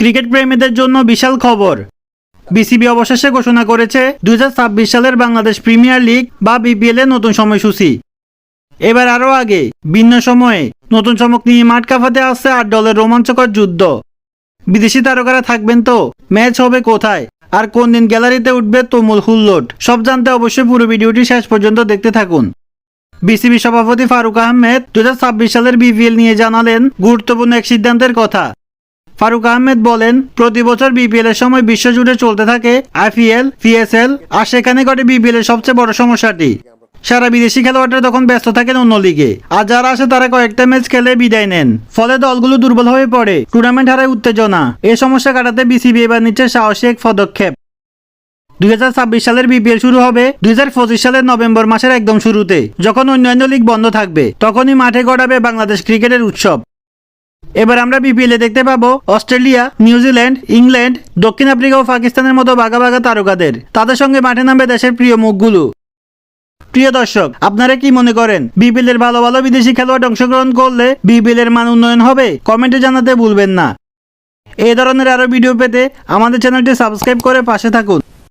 Cricket প্রেমীদের জন্য বিশাল খবর। বিসিবি অবশেষে ঘোষণা করেছে 2026 সালের বাংলাদেশ প্রিমিয়ার লিগ বা বিপিএল এর নতুন সময়সূচি। এবার আরও আগে ভিন্ন সময়ে নতুন চমক নিয়ে মাঠ কাঁপাতে আসছে 8 দলের রোমাঞ্চকর যুদ্ধ। বিদেশি তারকারা থাকবেন তো, ম্যাচ হবে কোথায়, আর কোন দিন গ্যালারিতে উঠবে তুমুল হুল্লোড়, সব জানতে অবশ্যই পুরো ভিডিওটি শেষ পর্যন্ত দেখতে থাকুন। বিসিবি সভাপতি ফারুক আহমেদ 2026 সালের বিপিএল নিয়ে জানালেন গুরুত্বপূর্ণ এক সিদ্ধান্তের কথা। ফারুক আহমেদ বলেন, প্রতি বছর বিপিএল এর সময় বিশ্বজুড়ে চলতে থাকে আইপিএল, পিএসএল, আর সেখানে ঘটে বিপিএল এর সবচেয়ে বড় সমস্যাটি, সারা বিদেশি খেলোয়াড়রা তখন ব্যস্ত থাকেন অন্য লিগে, আর যারা আসে তারা কয়েকটা ম্যাচ খেলে বিদায় নেন। ফলে দলগুলো দুর্বল হয়ে পড়ে, টুর্নামেন্ট হারায় উত্তেজনা। এই সমস্যা কাটাতে বিসিবি এবার নিচ্ছে সাহসী এক পদক্ষেপ। 2026 সালের বিপিএল শুরু হবে 2025 সালের নভেম্বর মাসের একদম শুরুতে, যখন অন্যান্য লিগ বন্ধ থাকবে। তখনই মাঠে গড়াবে বাংলাদেশ ক্রিকেটের উৎসব। এবার আমরা বিপিএল এ দেখতে পাবো অস্ট্রেলিয়া, নিউজিল্যান্ড, ইংল্যান্ড, দক্ষিণ আফ্রিকা ও পাকিস্তানের মতো বাঘা বাঘা তারকাদের। তাদের সঙ্গে মাঠে নামবে দেশের প্রিয় মুখগুলো। প্রিয় দর্শক, আপনারা কি মনে করেন বিপিএল এর ভালো ভালো বিদেশি খেলোয়াড় অংশগ্রহণ করলে বিপিএল এর মান উন্নয়ন হবে? কমেন্টে জানাতে ভুলবেন না। এই ধরনের আরো ভিডিও পেতে আমাদের চ্যানেলটি সাবস্ক্রাইব করে পাশে থাকুন।